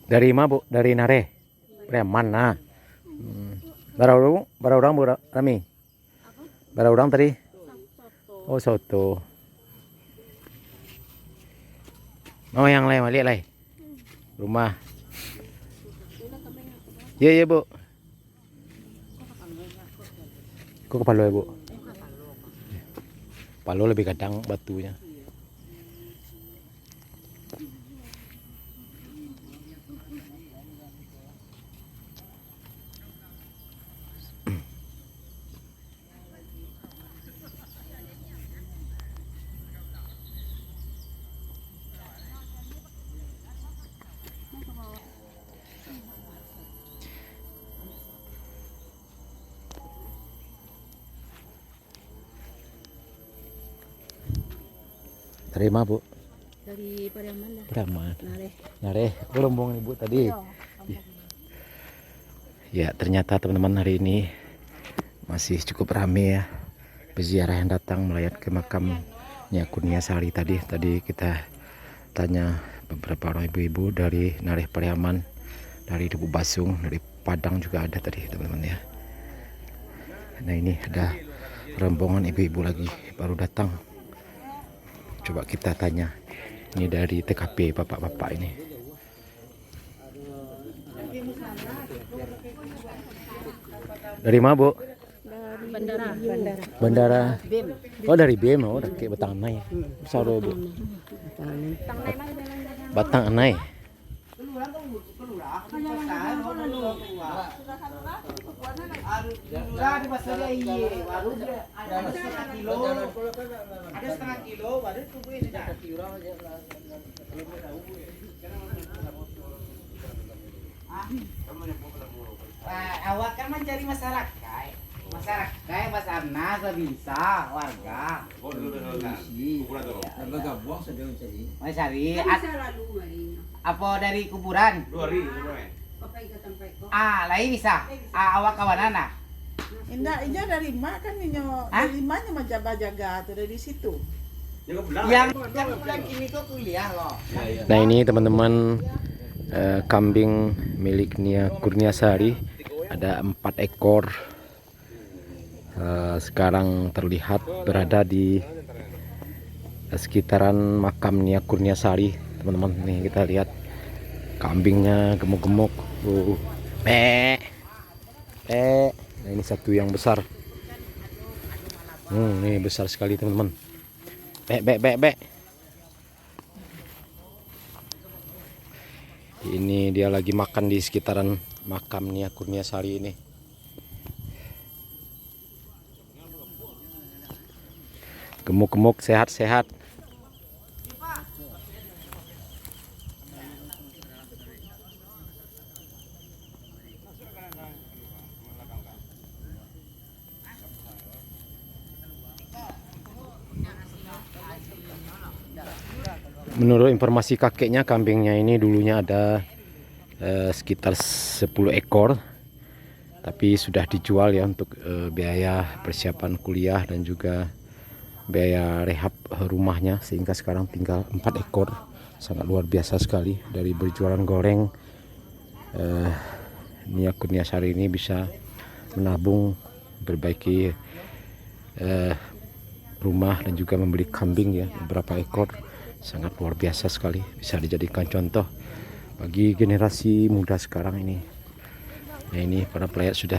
Dari mana Bu? Dari Nare. Preman nah. Berapa orang Bu Rami? Berapa orang tadi? Oh soto. Oh yang lain lihat lah. Rumah. Iya iya Bu. Kok ke Palu ya Bu? Palu lebih kadang batunya. Dari mana Bu? Dari Pariaman dah. Pariaman. Nare. Nare, rombongan Ibu tadi. Ya ternyata teman-teman hari ini masih cukup ramai ya peziarah yang datang melayat ke makam Nia Kurniasari tadi. Tadi kita tanya beberapa orang ibu-ibu dari Nare Pariaman, dari Duku Basung, dari Padang juga ada tadi teman-teman ya. Nah ini ada rombongan ibu-ibu lagi baru datang. Coba kita tanya. Ini dari TKP bapak-bapak ini. Dari mana Bu? Dari bandara. Bandara. BIM. Oh dari BIM, oh dari Batang Anai. Besar Bu. Batang Anai. Awak kan mencari masyarakat. Masyarakat masarna bisa warga. Mencari apa dari kuburan? Lain bisa. Awak kawanana. Indah, inya dari mana kan inyo? Dari mana mah jaga atau dari situ? Yang kan bulan ini tuh kuliah loh. Nah ini teman-teman kambing milik Nia Kurniasari ada 4 ekor. Sekarang terlihat berada di sekitaran makam Nia Kurniasari teman-teman. Nih kita lihat kambingnya gemuk-gemuk. Nah ini satu yang besar. Ini besar sekali teman-teman. Ini dia lagi makan di sekitaran makam Nia Kurniasari ini. Gemuk-gemuk, sehat-sehat. Menurut informasi kakeknya, kambingnya ini dulunya ada sekitar 10 ekor, tapi sudah dijual ya untuk biaya persiapan kuliah dan juga biaya rehab rumahnya, sehingga sekarang tinggal 4 ekor. Sangat luar biasa sekali. Dari berjualan goreng, Nia Kurniasari ini bisa menabung, perbaiki rumah dan juga membeli kambing ya, beberapa ekor. Sangat luar biasa sekali, bisa dijadikan contoh bagi generasi muda sekarang ini. Nah ini para pelayat sudah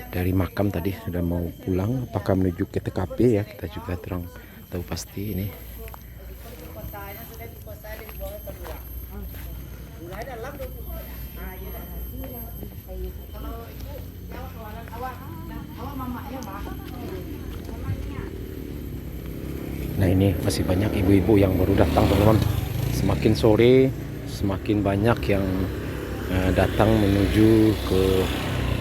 dari makam tadi, sudah mau pulang. Apakah menuju ke TKP ya, kita juga terang tahu pasti ini. Nah ini masih banyak ibu-ibu yang baru datang teman-teman. Semakin sore semakin banyak yang datang menuju ke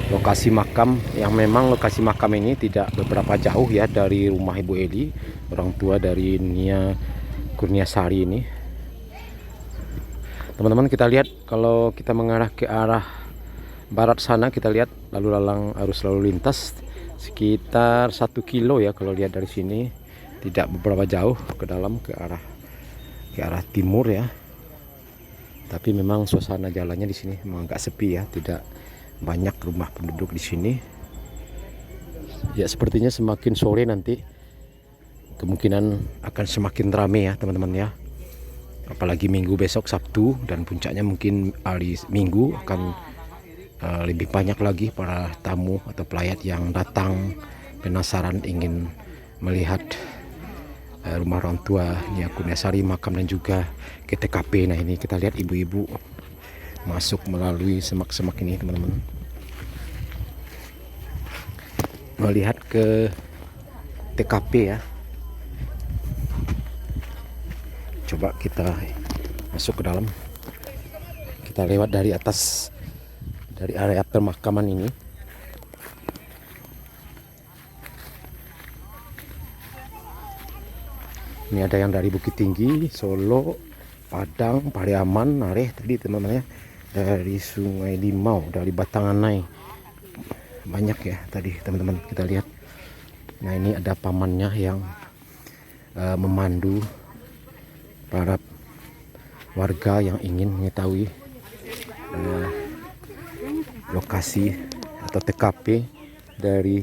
lokasi makam, yang memang lokasi makam ini tidak beberapa jauh ya dari rumah Ibu Eli, orang tua dari Nia Kurniasari ini. Teman-teman kita lihat, kalau kita mengarah ke arah barat sana, kita lihat lalu lalang arus lalu lintas sekitar 1 kilo ya kalau lihat dari sini. Tidak beberapa jauh ke dalam, ke arah timur ya. Tapi memang suasana jalannya di sini memang agak sepi ya, tidak banyak rumah penduduk di sini. Ya sepertinya semakin sore nanti kemungkinan akan semakin ramai ya teman-teman ya. Apalagi minggu besok Sabtu, dan puncaknya mungkin hari Minggu akan lebih banyak lagi para tamu atau pelayat yang datang penasaran ingin melihat rumah orang tua Nia Kurniasari, makam dan juga ke TKP. Nah ini kita lihat ibu-ibu masuk melalui semak-semak ini teman-teman, melihat ke TKP ya. Coba kita masuk ke dalam, kita lewat dari atas, dari area pemakaman ini. Ini ada yang dari Bukit Tinggi, Solo, Padang, Pariaman, Nareh tadi teman-teman ya. Dari Sungai Limau, dari Batanganai. Banyak ya tadi teman-teman kita lihat. Nah ini ada pamannya yang memandu para warga yang ingin mengetahui lokasi atau TKP dari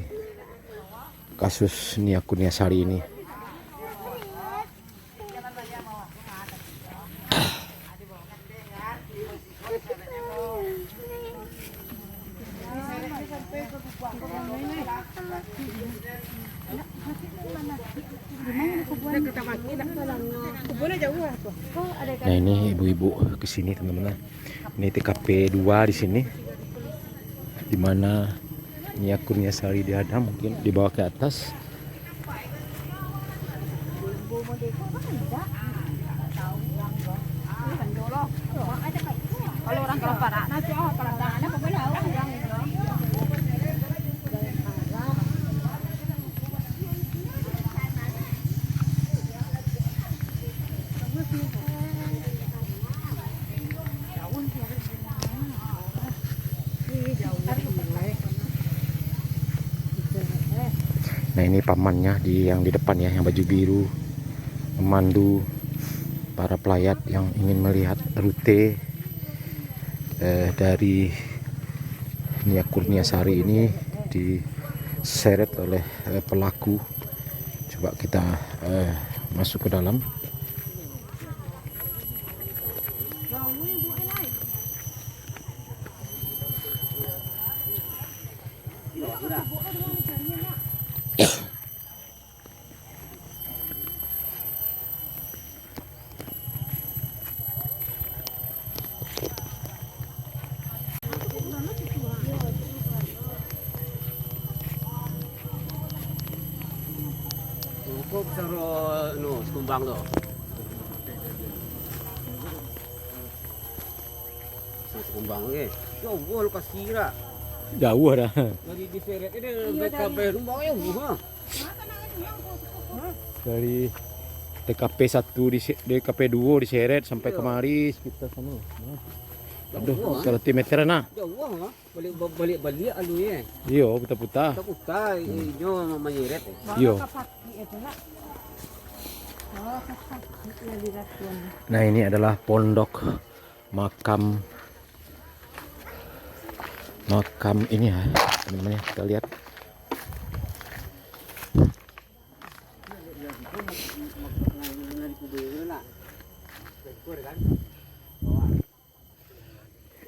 kasus Nia Kurniasari ini. Nah ini ibu-ibu kesini teman-teman. Ini TKP 2 di sini, dimana Nia Kurniasari dihadam, mungkin dibawa ke atas. Kalau orang kelaparan, Nah ini pamannya yang di depan ya, yang baju biru, memandu para pelayat yang ingin melihat rute dari Nia Kurniasari ini diseret oleh pelaku. Coba kita masuk ke dalam. Cukup seru sekumbang tuh. Sekumbang jauh lu kasira. Jauh dah. Dari diseret ini BKB rumbang jauh. Dari TKP 1 di TKP 2 diseret sampai kemari sekitar sana. Aduh, 100 meter nah. Jauh balik alu ya. Iya, putar-putar. Putar inyo menyeret. Iya. Nah, ini adalah pondok makam ini ya, teman-teman ya, kita lihat.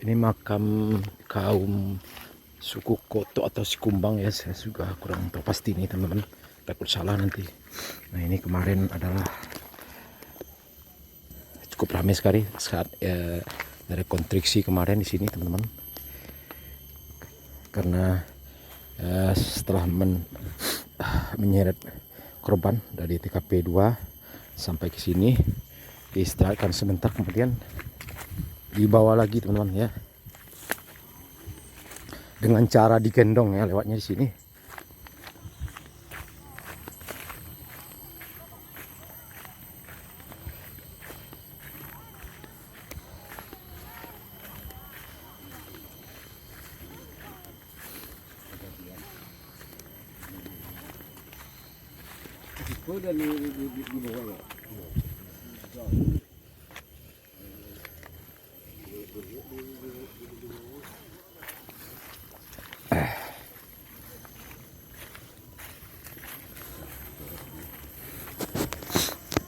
Ini makam kaum suku Koto atau Sikumbang ya, saya juga kurang tahu pasti ini teman-teman, takut salah nanti. Nah ini kemarin adalah cukup ramai sekali saat rekonstruksi kemarin di sini teman-teman, karena setelah menyeret korban dari TKP 2 sampai ke sini, diistirahatkan sebentar, kemudian dibawa lagi teman-teman ya, dengan cara digendong ya, lewatnya di sini.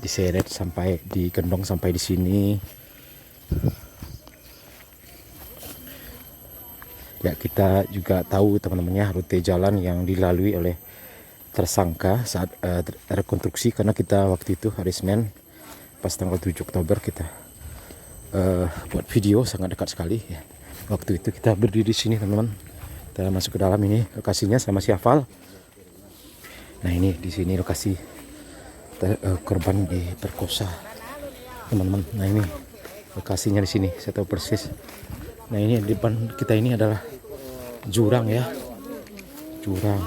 Diseret sampai digendong sampai di sini. Ya, kita juga tahu teman-teman ya rute jalan yang dilalui oleh tersangka saat rekonstruksi, karena kita waktu itu hari Senin pas tanggal 7 Oktober kita buat video sangat dekat sekali ya. Waktu itu kita berdiri di sini teman-teman. Kita masuk ke dalam, ini lokasinya sama si Hafal. Nah, ini di sini lokasi korban diperkosa teman-teman. Nah, ini lokasinya di sini, saya tahu persis. Nah, ini di depan kita ini adalah jurang ya, jurang.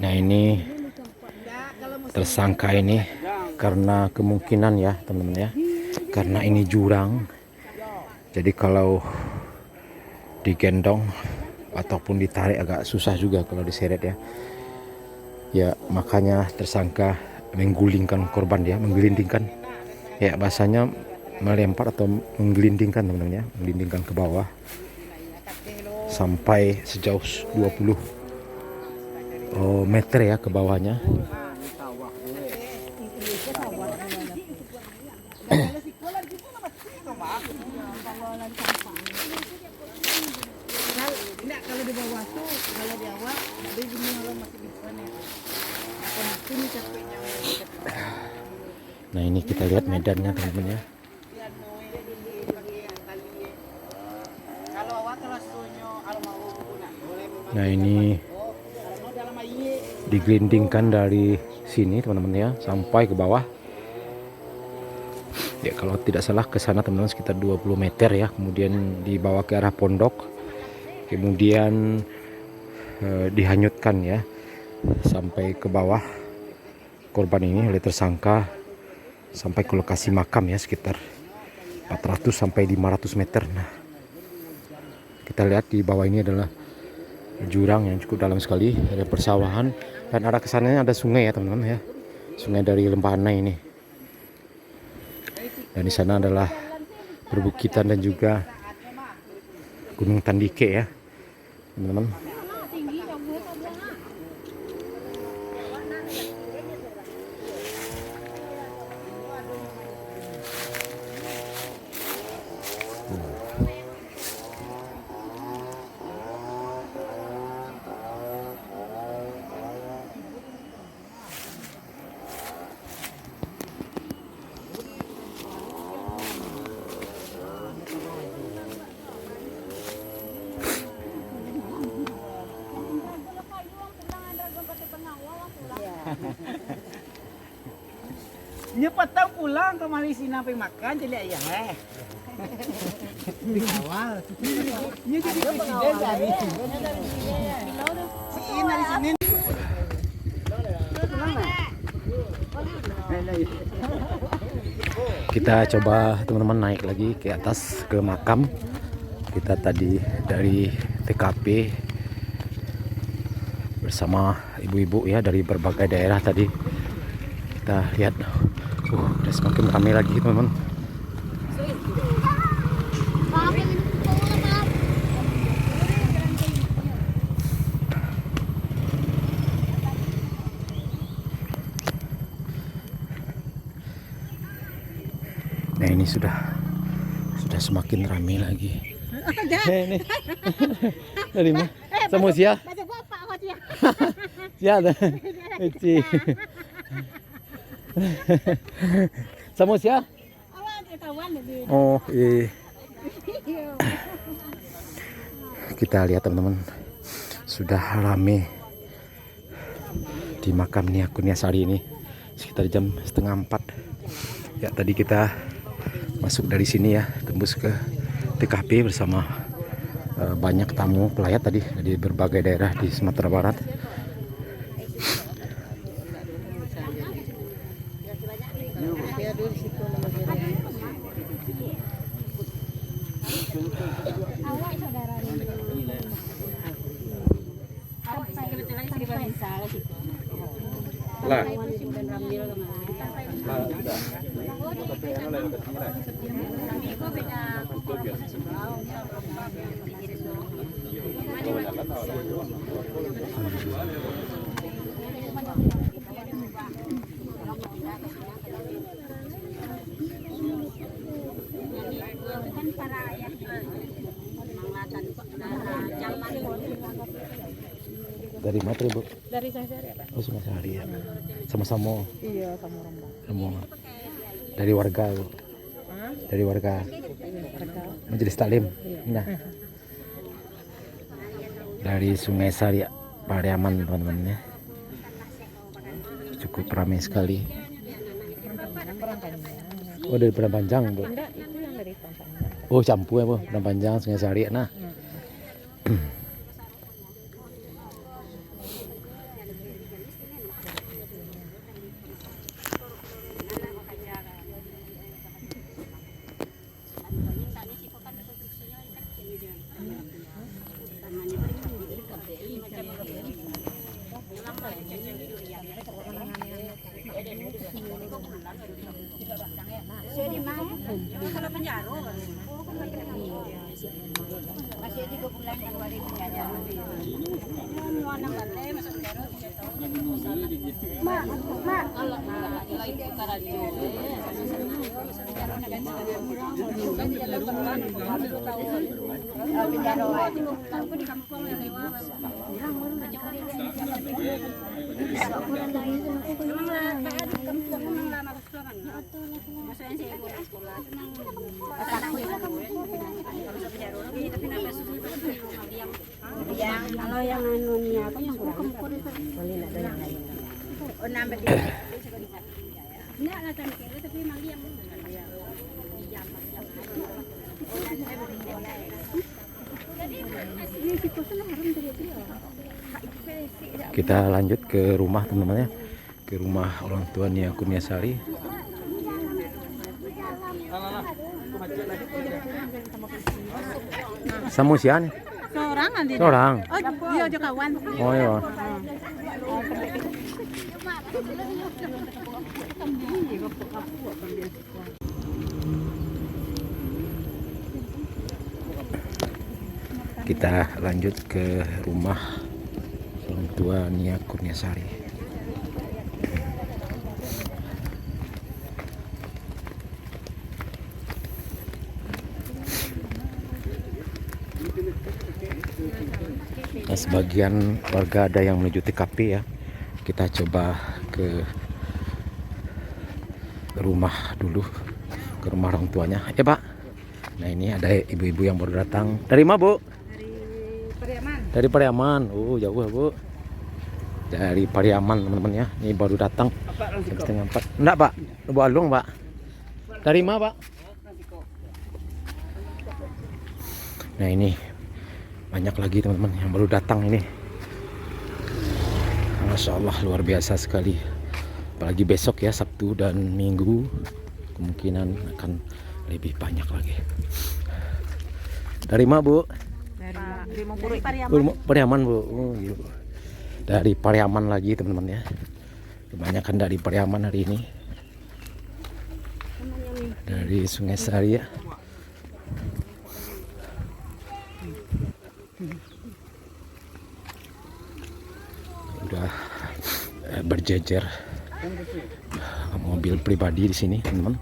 Nah, ini tersangka ini karena kemungkinan ya teman-teman ya, karena ini jurang, jadi kalau digendong ataupun ditarik agak susah juga kalau diseret ya. Ya, makanya tersangka menggulingkan korban ya, menggelindingkan. Ya, bahasanya melempar atau menggelindingkan teman-teman ya, menggelindingkan ke bawah sampai sejauh 20 meter ya ke bawahnya. Kalau di bawah tuh, kalau di awal, dia gini kalau masih di sana. Ini capeknya. Nah, ini kita lihat medannya teman-teman ya. Nah, ini digelindingkan dari sini teman-teman ya sampai ke bawah. Ya, kalau tidak salah ke sana teman-teman sekitar 20 meter ya. Kemudian dibawa ke arah pondok. Kemudian dihanyutkan ya sampai ke bawah korban ini oleh tersangka sampai ke lokasi makam ya, sekitar 400 sampai 500 meter. Nah, kita lihat di bawah ini adalah jurang yang cukup dalam sekali, ada persawahan dan arah kesananya ada sungai ya teman-teman ya, sungai dari Lembana ini. Dan di sana adalah perbukitan dan juga Gunung Tandike ya teman-teman. Nya patang pulang ke Malaysia sampai makan jadi ayah di awal. Nya jadi presiden dari sini. Kita coba teman-teman naik lagi ke atas ke makam. Kita tadi dari TKP bersama ibu-ibu ya dari berbagai daerah tadi. Kita lihat udah semakin ramai lagi teman-teman. Nah, ini sudah semakin ramai lagi. Ini dari mana? Semua sia. Sia dah. Sama sia? Oh, iya. Kita lihat teman-teman, sudah ramai di makam Nia Kurniasari ini sekitar jam 3:30. Ya, tadi kita masuk dari sini ya, tembus ke TKP bersama banyak tamu pelayat tadi dari berbagai daerah di Sumatera Barat. Lah. Dari mana Bu? Dari Sari Pak. Oh, Sungai Sari ya. Sama-sama Iya, sama rombong. rombongan. Dari warga Bu. Dari warga Majelis Taklim. Nah. Dari Sungai Sari Pariaman teman-teman ya. Cukup ramai sekali. Oh, dari Padang Panjang Bu. Enggak, itu yang dari Pampang. Oh, campur ya Bu. Padang Panjang, Sungai Sari. Nah. Kalau yang anunya apa yang kurang boleh ada yang lain. Oh, nambah dia. Enggak lah tapi memang dia Kita lanjut ke rumah teman-teman ya, ke rumah orang tua Nia Kurniasari. Samusian? Seorang nanti. Seorang. Oh, dia aja kawan. Oh ya. Kita lanjut ke rumah orang tua Nia Kurniasari. Nah, sebagian warga ada yang menuju TKP ya. Kita coba ke rumah dulu, ke rumah orang tuanya. Pak. Nah, ini ada ibu-ibu yang baru datang. Dari mana Bu? dari Pariaman. Dari Pariaman. Oh, jauh ya Bu. Dari Pariaman teman-teman ya. Ini baru datang. Setengah 4. Enggak Pak, Lebu Alung Pak. Dari mana Pak? Nah, ini banyak lagi teman-teman yang baru datang ini. Masya Allah, luar biasa sekali. Apalagi besok ya, Sabtu dan Minggu, kemungkinan akan lebih banyak lagi. Dari mana Bu? Dari Pariaman. Pariaman Bu. Oh, iya, Bu. Dari Pariaman lagi teman-teman ya. Kebanyakan dari Pariaman hari ini. Dari Sungai Sari ya. Udah berjejer mobil pribadi di sini teman-teman.